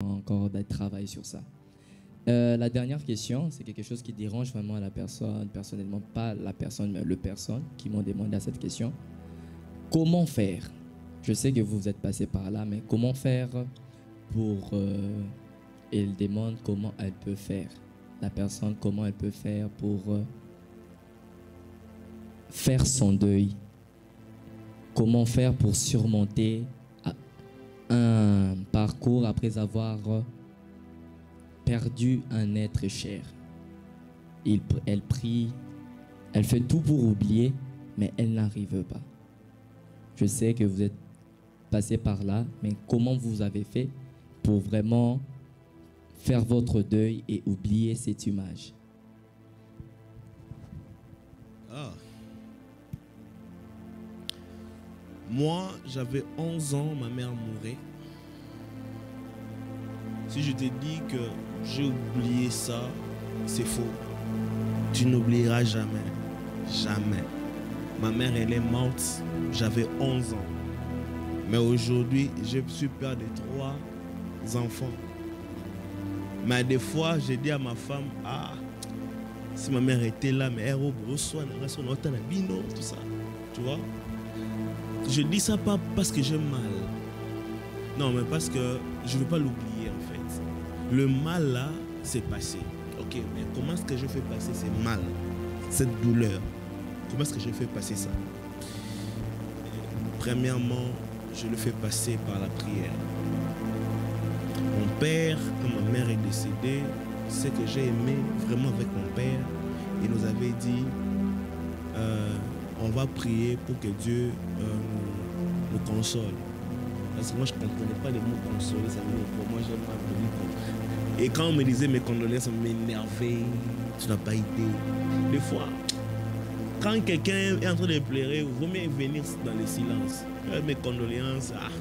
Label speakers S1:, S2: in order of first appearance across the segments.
S1: encore d'être travaillé sur ça. La dernière question, c'est quelque chose qui dérange vraiment la personne, personnellement, pas la personne, mais le personne qui m'ont demandé à cette question. Comment faire? Je sais que vous êtes passé par là, mais comment faire pour... elle demande comment elle peut faire. La personne, comment elle peut faire pour faire son deuil. Comment faire pour surmonter un parcours après avoir perdu un être cher. Elle prie, elle fait tout pour oublier, mais elle n'arrive pas. Je sais que vous êtes passé par là, mais comment vous avez fait pour vraiment faire votre deuil et oublier cette image?
S2: Ah. Moi, j'avais 11 ans, ma mère mourait. Si je te dis que j'ai oublié ça, c'est faux. Tu n'oublieras jamais. Jamais. Ma mère, elle est morte, j'avais 11 ans. Mais aujourd'hui, je suis père de 3 enfants. Mais des fois, j'ai dit à ma femme, ah, si ma mère était là, mais elle reçoit, tout ça. Tu vois? Je dis ça pas parce que j'ai mal. Non, mais parce que je ne veux pas l'oublier en fait. Le mal là, c'est passé. Ok, mais comment est-ce que je fais passer ce mal, cette douleur? Comment est-ce que je fais passer ça? Premièrement, je le fais passer par la prière. Mon père, quand ma mère est décédée, ce que j'ai aimé vraiment avec mon père, il nous avait dit on va prier pour que Dieu nous console. Parce que moi, je ne comprenais pas les mots consoler, ça pour moi, j'aime pas venir. Et quand on me disait mes condoléances, ça m'énervait, tu n'as pas idée. Des fois, quand quelqu'un est en train de pleurer, il vaut mieux venir dans le silence. Mes condoléances, ah,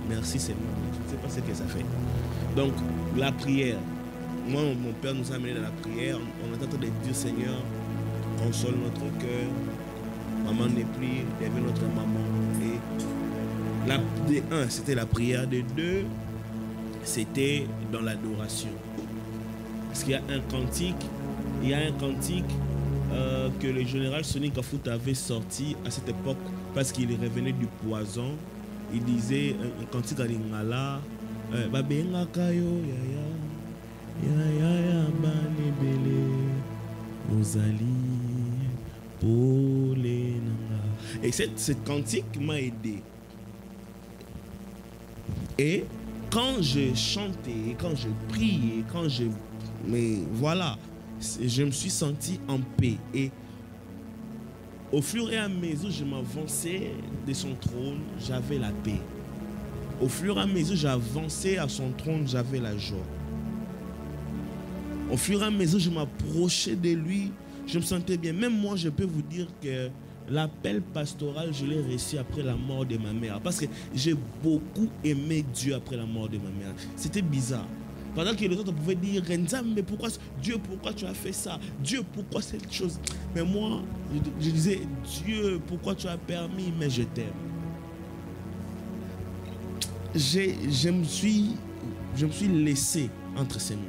S2: merci Seigneur, je ne sais pas ce que ça fait. Donc, la prière. Moi, mon père nous a amenés dans la prière. On est en train de dire Seigneur, console notre cœur. Maman n'est plus, il y avait notre maman. Et de 1, c'était la prière. De 2, c'était dans l'adoration. Parce qu'il y a un cantique, que le général Sonny Kafout avait sorti à cette époque parce qu'il revenait du poison. Il disait un cantique à l'Ingala, Babenga kayo ya banebele ozali pole nanga. Et cette cantique m'a aidé. Et quand je chantais, quand je priais, mais voilà, je me suis senti en paix. Et au fur et à mesure je m'avançais de son trône, j'avais la paix. Au fur et à mesure j'avançais à son trône, j'avais la joie. Au fur et à mesure je m'approchais de lui, je me sentais bien. Même moi, je peux vous dire que l'appel pastoral, je l'ai reçu après la mort de ma mère. Parce que j'ai beaucoup aimé Dieu après la mort de ma mère. C'était bizarre. Pendant que les autres pouvaient dire, Renza, mais pourquoi, Dieu, pourquoi tu as fait ça? Dieu, pourquoi cette chose? Mais moi, je disais, Dieu, pourquoi tu as permis? Mais je t'aime. Je me suis laissé entre ses mains.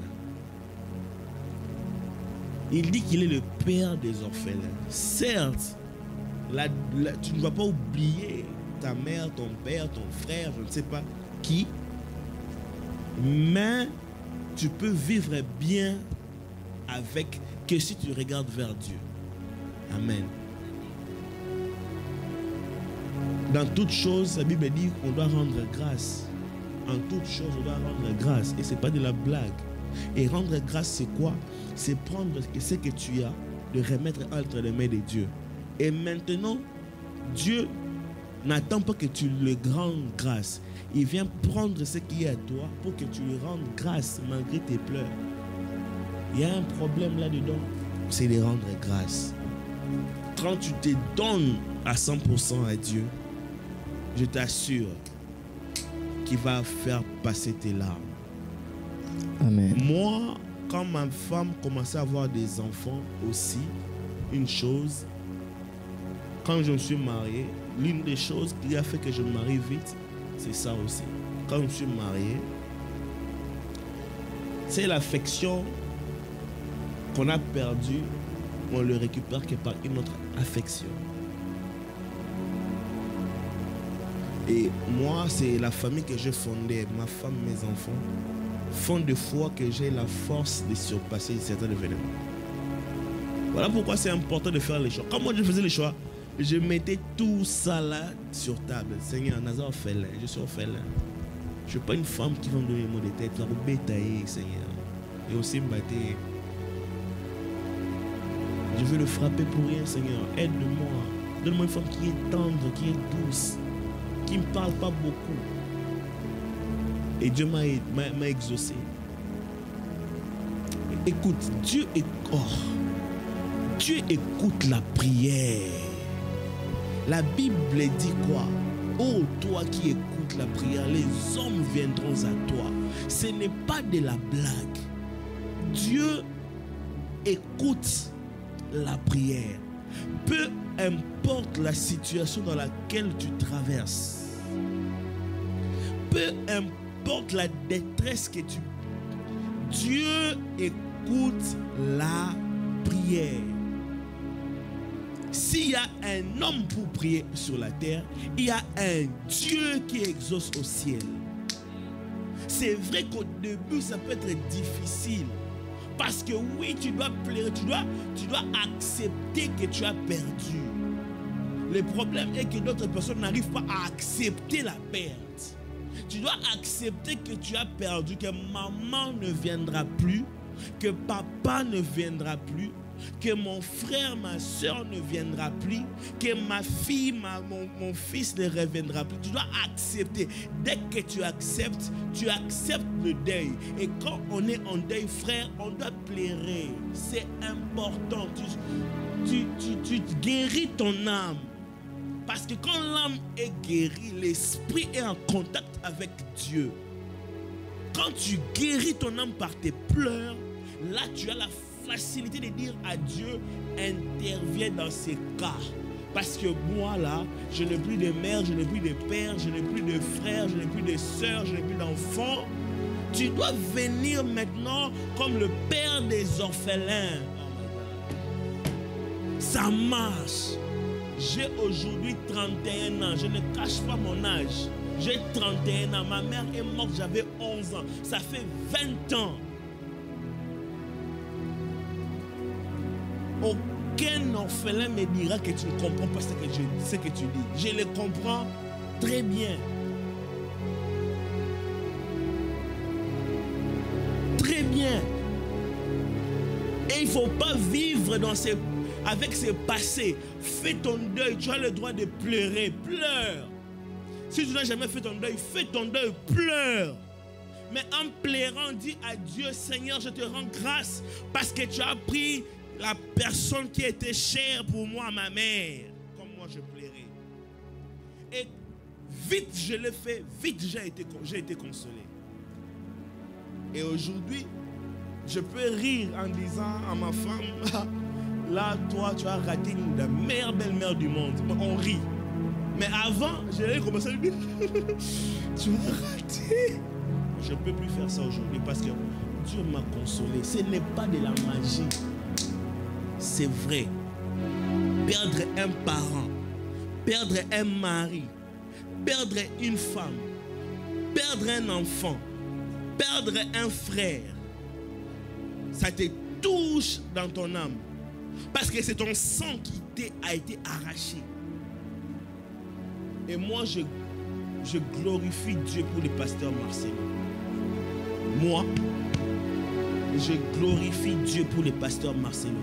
S2: Il dit qu'il est le père des orphelins. Certes, tu ne vas pas oublier ta mère, ton père, ton frère, je ne sais pas qui, mais tu peux vivre bien avec que si tu regardes vers Dieu. Amen. Dans toutes choses, la Bible dit qu'on doit rendre grâce. En toutes choses, on doit rendre grâce. Et ce n'est pas de la blague. Et rendre grâce, c'est quoi? C'est prendre ce que tu as, de remettre entre les mains de Dieu. Et maintenant, Dieu n'attend pas que tu le rendes grâce. Il vient prendre ce qui est à toi pour que tu lui rendes grâce malgré tes pleurs. Il y a un problème là-dedans, c'est de rendre grâce. Quand tu te donnes à 100% à Dieu, je t'assure qu'il va faire passer tes larmes.
S1: Amen.
S2: Moi, quand ma femme commençait à avoir des enfants aussi, une chose, quand je me suis marié, l'une des choses qui a fait que je me marie vite, c'est ça aussi. Quand je me suis marié, C'est l'affection qu'on a perdue, on le récupère que par une autre affection. Et moi, c'est la famille que j'ai fondée, ma femme, mes enfants, font de foi que j'ai la force de surpasser certains événements. Voilà pourquoi c'est important de faire les choix. Quand moi je faisais les choix, je mettais tout ça là sur table. Seigneur, Nazar orphelin, je suis orphelin. Je ne suis pas une femme qui va me donner les mots de tête, ça va me bétailler, Seigneur. Et aussi me battre. Je veux le frapper pour rien, Seigneur. Aide-moi. Donne-moi une femme qui est tendre, qui est douce, qui ne me parle pas beaucoup. Et Dieu m'a exaucé. Écoute, Dieu écoute la prière. La Bible dit quoi? Oh, toi qui écoutes la prière, les hommes viendront à toi. Ce n'est pas de la blague. Dieu écoute la prière. Peu importe la situation dans laquelle tu traverses, peu importe la détresse que tu... Dieu écoute la prière. S'il y a un homme pour prier sur la terre, il y a un Dieu qui exauce au ciel. C'est vrai qu'au début, ça peut être difficile. Parce que oui, tu dois pleurer, tu dois accepter que tu as perdu. Le problème est que d'autres personnes n'arrivent pas à accepter la perte. Tu dois accepter que tu as perdu, que maman ne viendra plus, que papa ne viendra plus, que mon frère, ma soeur ne viendra plus, que ma fille, mon fils ne reviendra plus. Tu dois accepter. Dès que tu acceptes le deuil. Et quand on est en deuil, frère, on doit pleurer. C'est important. Tu guéris ton âme. Parce que quand l'âme est guérie, l'esprit est en contact avec Dieu. Quand tu guéris ton âme par tes pleurs, là tu as la facilité de dire à Dieu, interviens dans ces cas. Parce que moi là, je n'ai plus de mère, je n'ai plus de père, je n'ai plus de frère, je n'ai plus de soeur, je n'ai plus d'enfants. Tu dois venir maintenant comme le père des orphelins. Ça marche. J'ai aujourd'hui 31 ans, je ne cache pas mon âge. J'ai 31 ans, ma mère est morte, j'avais 11 ans. Ça fait 20 ans. Aucun orphelin me dira que tu ne comprends pas ce que tu dis. Je le comprends très bien. Très bien. Et il ne faut pas vivre avec ces passés. Fais ton deuil, tu as le droit de pleurer. Pleure. Si tu n'as jamais fait ton deuil, fais ton deuil, pleure. Mais en pleurant, dis à Dieu, Seigneur, je te rends grâce parce que tu as pris la personne qui était chère pour moi, ma mère. Comme moi, je pleurais. Et vite, je l'ai fait. Vite, j'ai été consolé. Et aujourd'hui, je peux rire en disant à ma femme, là, toi, tu as raté une des meilleures belles-mères du monde. On rit. Mais avant, j'allais commencer à lui dire, tu as raté. Je ne peux plus faire ça aujourd'hui parce que Dieu m'a consolé. Ce n'est pas de la magie. C'est vrai. Perdre un parent, perdre un mari, perdre une femme, perdre un enfant, perdre un frère, ça te touche dans ton âme. Parce que c'est ton sang qui a été arraché. Et moi, je glorifie Dieu pour le pasteur Marcelo. Moi, je glorifie Dieu pour le pasteur Marcelo.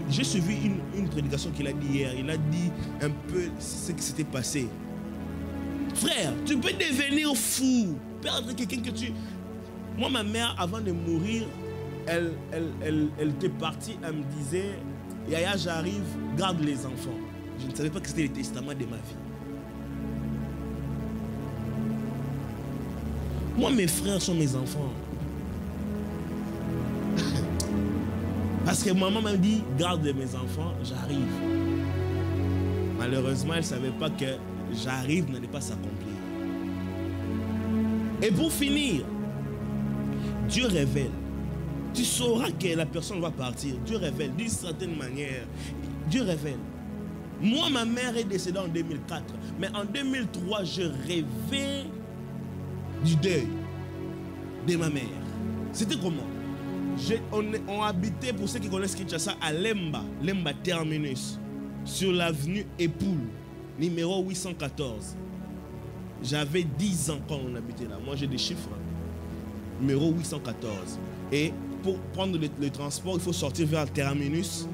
S2: J'ai suivi une prédication qu'il a dit hier. Il a dit un peu ce qui s'était passé. Frère, tu peux devenir fou, perdre quelqu'un que tu... Moi, ma mère, avant de mourir, elle était partie, elle me disait, Yaya, j'arrive, garde les enfants. Je ne savais pas que c'était le testament de ma vie. Moi, mes frères sont mes enfants. Parce que maman m'a dit, garde mes enfants, j'arrive. Malheureusement, elle ne savait pas que j'arrive n'allait pas s'accomplir. Et pour finir, Dieu révèle. Tu sauras que la personne va partir. Dieu révèle d'une certaine manière. Dieu révèle. Moi, ma mère est décédée en 2004. Mais en 2003, je rêvais du deuil de ma mère. C'était comment? On habitait, pour ceux qui connaissent Kinshasa, à Lemba Terminus, sur l'avenue Époule, numéro 814. J'avais 10 ans quand on habitait là. Moi, j'ai des chiffres. Numéro 814. Et pour prendre le transport, il faut sortir vers le terminus,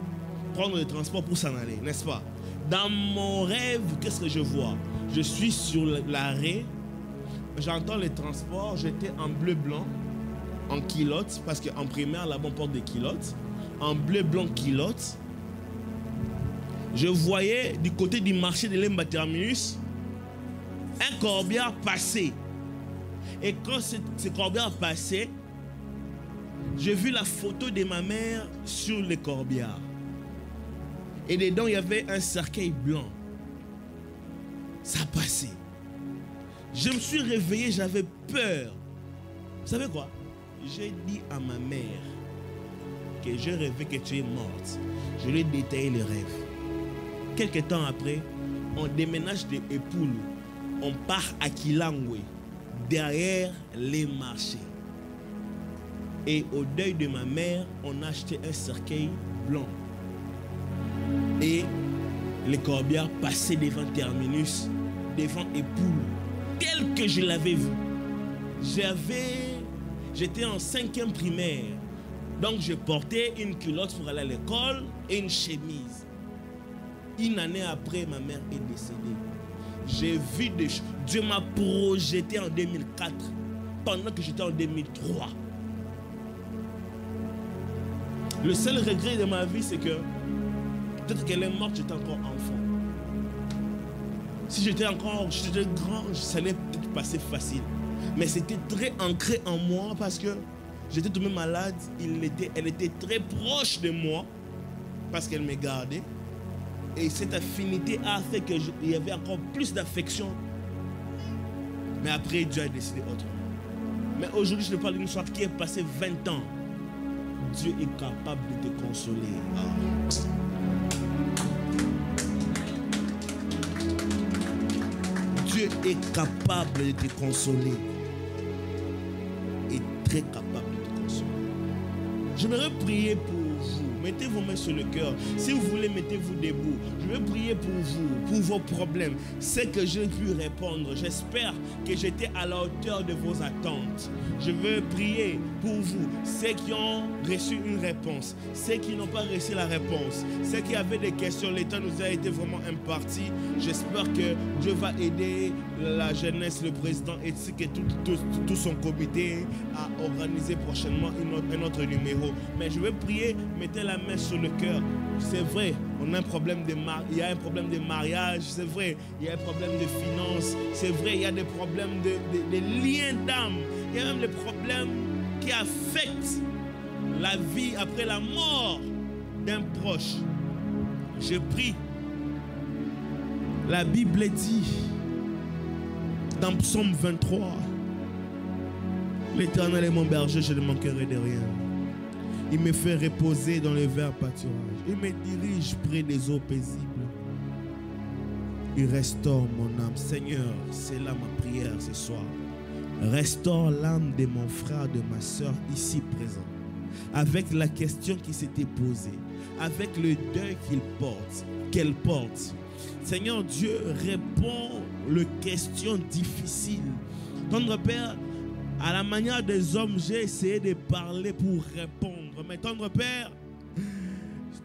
S2: prendre le transport pour s'en aller, n'est-ce pas? Dans mon rêve, qu'est-ce que je vois? Je suis sur l'arrêt, j'entends les transports, j'étais en bleu-blanc, en culotte, parce qu'en primaire, là-bas, on porte des culottes. En bleu-blanc culotte, je voyais du côté du marché de Lemba Terminus un corbillard passer. Et quand ce corbillard passait, j'ai vu la photo de ma mère sur le corbillard. Et dedans, il y avait un cercueil blanc. Ça passait. Je me suis réveillé, j'avais peur. Vous savez quoi? J'ai dit à ma mère que je rêvais que tu es morte. Je lui ai détaillé le rêve. Quelques temps après, on déménage de Époule. On part à Kilangwe, derrière les marchés. Et au deuil de ma mère, on a acheté un cercueil blanc. Et les corbillards passaient devant Terminus, devant Époule, tel que je l'avais vu. J'étais en 5e primaire. Donc je portais une culotte pour aller à l'école et une chemise. Une année après, ma mère est décédée. J'ai vu des choses. Dieu m'a projeté en 2004, pendant que j'étais en 2003. Le seul regret de ma vie, c'est que peut-être qu'elle est morte, j'étais encore enfant. Si j'étais grand, ça allait peut-être passer facile. Mais c'était très ancré en moi parce que j'étais tombé malade. Elle était très proche de moi parce qu'elle me gardait. Et cette affinité a fait qu'il y avait encore plus d'affection. Mais après, Dieu a décidé autrement. Mais aujourd'hui, je te parle d'une histoire qui est passée 20 ans. Dieu est capable de te consoler. Dieu est capable de te consoler. Et très capable de te consoler. J'aimerais prier pour vous. Mettez vos mains sur le cœur. Si vous voulez, mettez-vous debout. Je veux prier pour vous, pour vos problèmes. C'est que j'ai pu répondre. J'espère que j'étais à la hauteur de vos attentes. Je veux prier pour vous, ceux qui ont reçu une réponse, ceux qui n'ont pas reçu la réponse, ceux qui avaient des questions. L'État nous a été vraiment imparti. J'espère que Dieu va aider la jeunesse, le président et tout son comité à organiser prochainement un autre numéro. Mais je veux prier, mettez la main sur le cœur. C'est vrai, on a un problème il y a un problème de mariage, c'est vrai, il y a un problème de finances, c'est vrai, il y a des problèmes de liens d'âme, il y a même des problèmes qui affectent la vie après la mort d'un proche. Je prie. La Bible dit dans Psaume 23, l'Éternel est mon berger, je ne manquerai de rien. Il me fait reposer dans les verts pâturages. Il me dirige près des eaux paisibles. Il restaure mon âme. Seigneur, c'est là ma prière ce soir. Restaure l'âme de mon frère, de ma soeur ici présent. Avec la question qui s'était posée. Avec le deuil qu'elle porte. Seigneur Dieu, réponds aux questions difficiles. Tendre Père, à la manière des hommes, j'ai essayé de parler pour répondre. Mais tendre Père,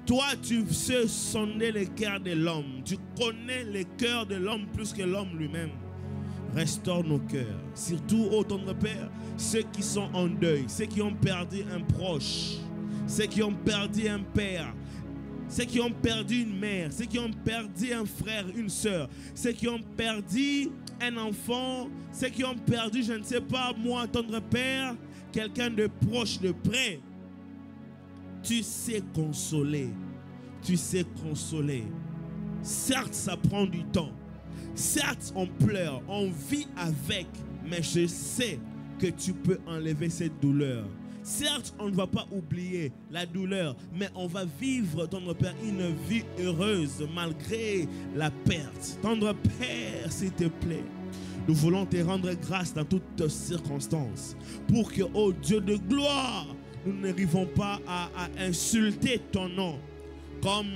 S2: toi, tu sais sonder le cœur de l'homme. Tu connais le cœur de l'homme plus que l'homme lui-même. Restaure nos cœurs. Surtout, ô tendre Père, ceux qui sont en deuil, ceux qui ont perdu un proche, ceux qui ont perdu un père, ceux qui ont perdu une mère, ceux qui ont perdu un frère, une soeur, ceux qui ont perdu un enfant, ceux qui ont perdu, je ne sais pas, moi, tendre Père, quelqu'un de proche, de près. Tu sais consoler. Tu sais consoler. Certes, ça prend du temps. Certes, on pleure, on vit avec. Mais je sais que tu peux enlever cette douleur. Certes, on ne va pas oublier la douleur, mais on va vivre, tendre Père, une vie heureuse malgré la perte. Tendre Père, s'il te plaît, nous voulons te rendre grâce dans toutes circonstances pour que, ô Dieu de gloire, nous n'arrivons pas à insulter ton nom. Comme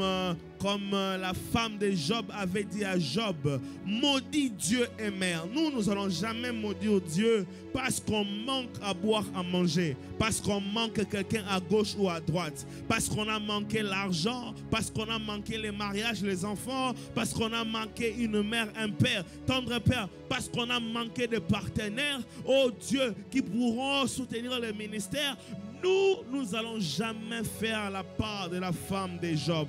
S2: la femme de Job avait dit à Job, maudit Dieu et mère. Nous n'allons jamais maudire Dieu parce qu'on manque à boire, à manger, parce qu'on manque quelqu'un à gauche ou à droite, parce qu'on a manqué l'argent, parce qu'on a manqué les mariages, les enfants, parce qu'on a manqué une mère, un père, tendre Père, parce qu'on a manqué de partenaires, oh Dieu, qui pourront soutenir le ministère. Nous allons jamais faire la part de la femme de Job.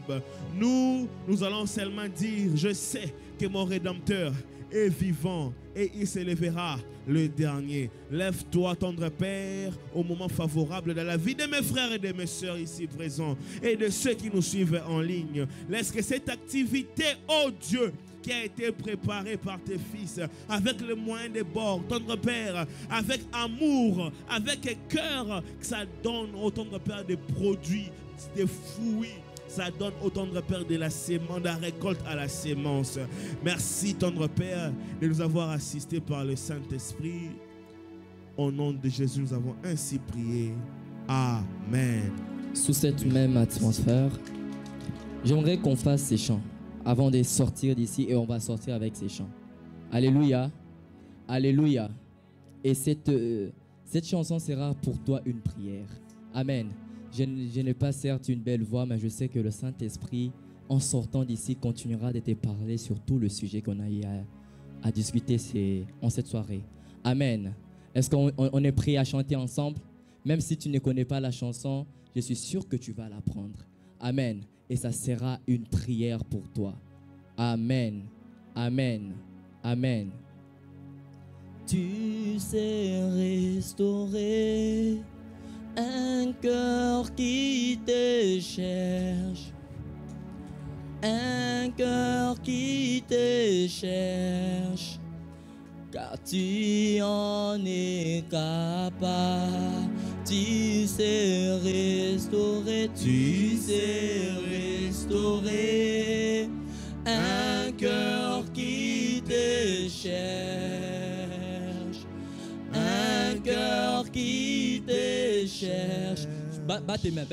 S2: Nous allons seulement dire, je sais que mon Rédempteur est vivant et il se lèvera le dernier. Lève-toi, tendre Père, au moment favorable de la vie de mes frères et de mes sœurs ici présents et de ceux qui nous suivent en ligne. Laisse que cette activité, oh Dieu, qui a été préparé par tes fils, avec le moyen de bord, tendre Père, avec amour, avec cœur, que ça donne au tendre Père des produits, des fruits. Ça donne au tendre Père de la sémence, de la récolte à la sémence. Merci tendre Père de nous avoir assistés par le Saint-Esprit. Au nom de Jésus, nous avons ainsi prié. Amen.
S1: Sous cette même atmosphère, j'aimerais qu'on fasse ces chants avant de sortir d'ici, et on va sortir avec ces chants. Alléluia, alléluia. Et cette chanson sera pour toi une prière. Amen. Je n'ai pas certes une belle voix, mais je sais que le Saint-Esprit, en sortant d'ici, continuera de te parler sur tout le sujet qu'on a eu à discuter en cette soirée. Amen. Est-ce qu'on est prêt à chanter ensemble? Même si tu ne connais pas la chanson, je suis sûr que tu vas l'apprendre. Amen. Et ça sera une prière pour toi. Amen. Amen. Amen. Tu sais restaurer un cœur qui te cherche. Un cœur qui te cherche. Car tu en es capable. Tu sais restaurer, tu sais restaurer un cœur qui te cherche, un cœur qui te cherche. Bat tes mains,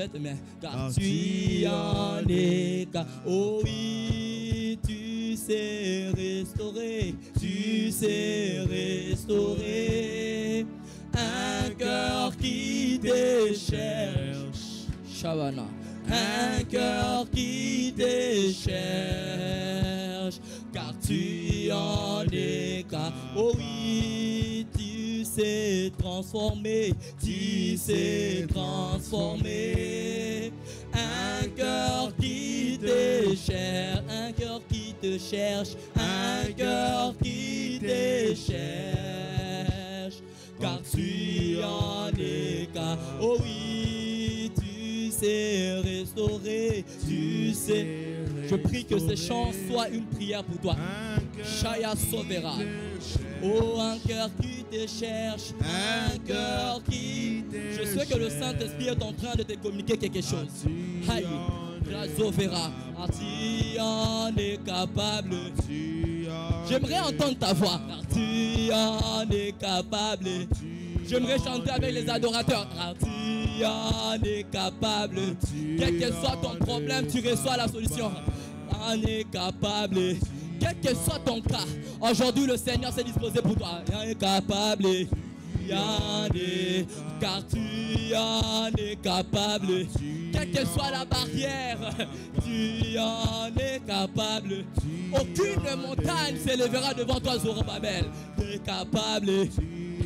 S1: car tu en es capable. Oh oui, tu sais restaurer, tu sais restaurer un cœur qui te cherche. Shabana. Un cœur qui te cherche. Car tu en es capable. Oh oui, tu sais transformer. Tu sais transformer. Un cœur qui te cherche. Un cœur qui te cherche. Un cœur qui te cherche. Car tu en es capable. Oh oui, tu sais restaurer, tu sais. Je prie que ces chants soient une prière pour toi. Shaya Sovera. Oh, un cœur qui te cherche, un cœur qui te cherche. Je sais que le Saint-Esprit est en train de te communiquer quelque chose. Aïe, Razovera. Tu en es capable. J'aimerais entendre ta voix. Tu en es capable. J'aimerais chanter avec les adorateurs. Tu en es capable. Quel que soit ton problème, tu reçois la solution. Tu en es capable. Quel que soit ton cas, aujourd'hui le Seigneur s'est disposé pour toi. Tu en es capable. Car tu en es capable. Quelle que soit la barrière, tu en es capable. Aucune montagne s'élèvera devant toi, Zorobabel. Tu es capable.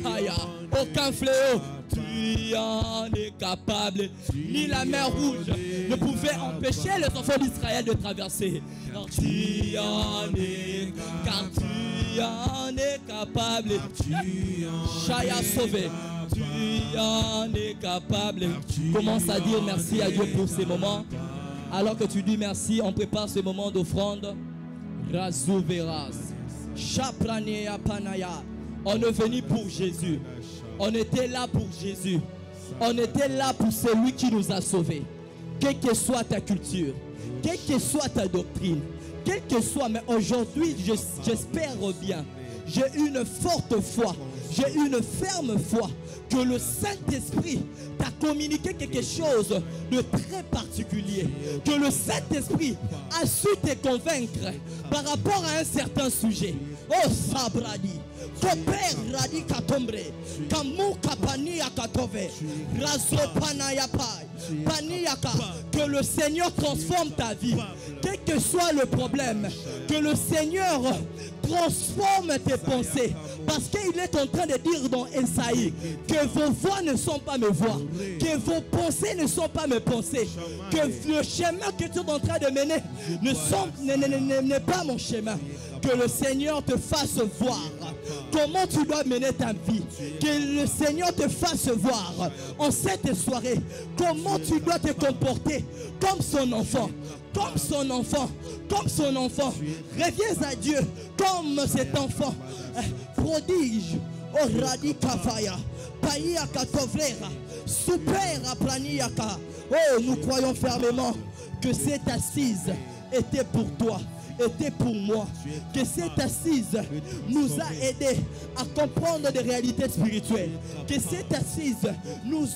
S1: Aya. Aucun fléau, tu en es capable. Ni la mer rouge ne pouvait empêcher les enfants d'Israël de traverser. Car tu en es, car tu en es capable. Chaya sauvé, tu en es capable. Commence à dire merci à Dieu pour ces moments. Alors que tu dis merci, on prépare ce moment d'offrande. Razouveras, Chapranea Panaya. On est venu pour Jésus. On était là pour Jésus. On était là pour celui qui nous a sauvés. Quelle que soit ta culture, quelle que soit ta doctrine, quelle que soit, mais aujourd'hui, j'espère bien, j'ai une forte foi, j'ai une ferme foi que le Saint-Esprit t'a communiqué quelque chose de très particulier, que le Saint-Esprit a su te convaincre par rapport à un certain sujet. Oh Sabradi, Koper Radi Katombre, Kamu Kapani Akatove, Razopana Yapai, Paniaka, que le Seigneur transforme ta vie, quel que soit le problème, que le Seigneur transforme tes pensées, parce qu'il est en train de dire dans Esaïe que vos voix ne sont pas mes voix, que vos pensées ne sont pas mes pensées, que le chemin que tu es en train de mener n'est pas mon chemin. Que le Seigneur te fasse voir comment tu dois mener ta vie. Que le Seigneur te fasse voir en cette soirée comment tu dois te comporter comme son enfant. Comme son enfant, comme son enfant. Reviens à Dieu comme cet enfant prodige. Oh Radika Faya, Payaka Tovrera, Super Apraniaka. Oh, nous croyons fermement que cette assise était pour toi, était pour moi, que cette assise nous a aidés à comprendre des réalités spirituelles, que cette assise nous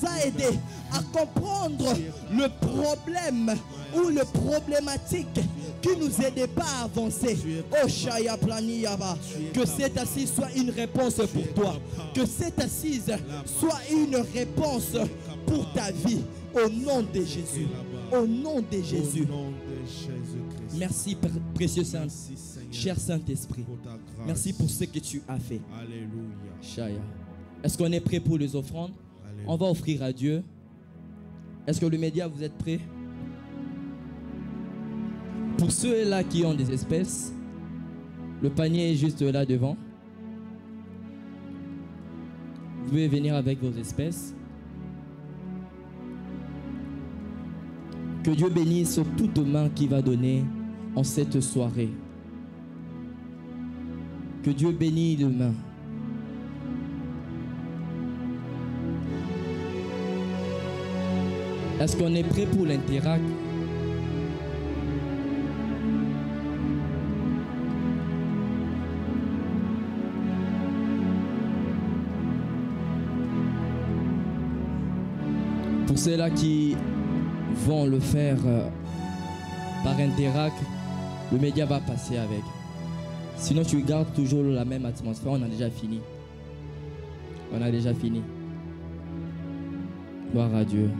S1: a aidés à comprendre le problème ou le problématique qui nous aidait pas à avancer. Oh Shaya Planiyaba, que cette assise soit une réponse pour toi, que cette assise soit une réponse pour ta vie, au nom de Jésus, au nom de Jésus. Merci précieux Saint, cher Saint-Esprit. Merci pour ce que tu as fait.
S2: Alléluia.
S1: Shaya. Est-ce qu'on est prêt pour les offrandes?
S2: Alléluia.
S1: On va offrir à Dieu. Est-ce que le média, vous êtes prêts? Pour ceux-là qui ont des espèces, le panier est juste là devant. Vous pouvez venir avec vos espèces. Que Dieu bénisse toute main qui va donner en cette soirée. Que Dieu bénisse les mains. Est-ce qu'on est prêt pour l'interact? Pour ceux-là qui vont le faire par interact, le média va passer avec. Sinon, tu gardes toujours la même atmosphère. On a déjà fini. On a déjà fini. Gloire à Dieu.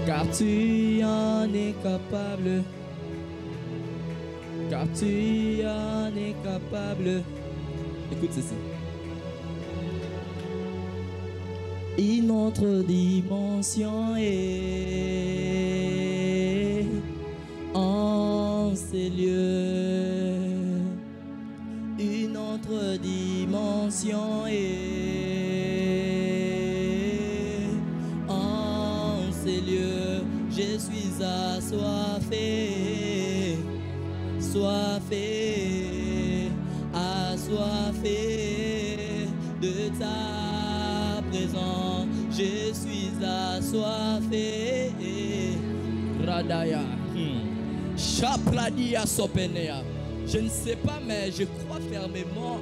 S1: Car tu en es capable, car tu en es capable. Écoute ceci. Une autre dimension est en ces lieux. Une autre dimension est en ces lieux. Je suis assoiffé, soiffé, assoiffé de ta présence. Je suis assoiffé. Radaya, Chapladia Sopenea. Je ne sais pas, mais je crois fermement.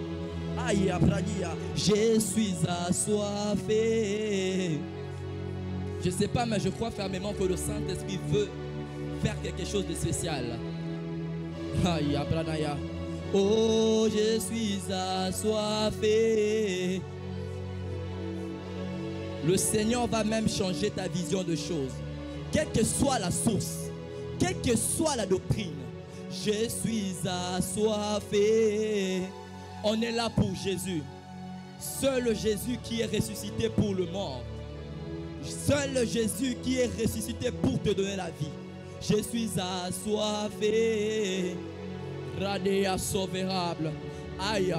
S1: Aïe, Abradia. Je suis assoiffé. Je ne sais pas, mais je crois fermement que le Saint-Esprit veut faire quelque chose de spécial. Aïe, Abranaya. Oh, je suis assoiffé. Le Seigneur va même changer ta vision de choses. Quelle que soit la source, quelle que soit la doctrine, je suis assoiffé. On est là pour Jésus. Seul Jésus qui est ressuscité pour le mort. Seul Jésus qui est ressuscité pour te donner la vie. Je suis assoiffé. Radéa sauvérable. Aïe,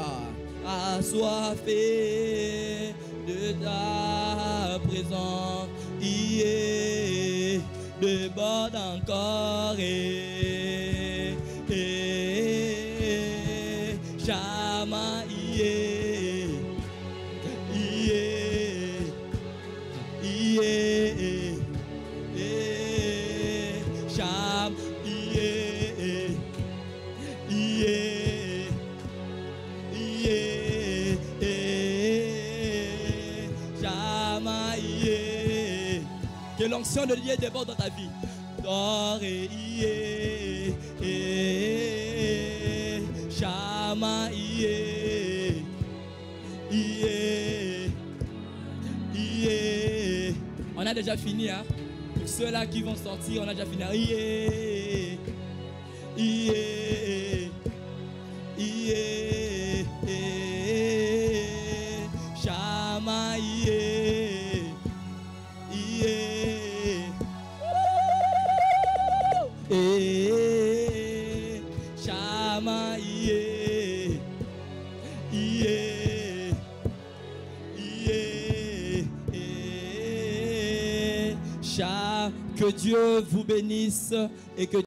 S1: assoiffé de ta présence. Déborde encore Chama Cham que l'onction de Dieu déborde dans ta vie. Dors Chama On a déjà fini, hein? Pour ceux-là qui vont sortir, on a déjà fini. Chama Chama que Dieu vous bénisse et que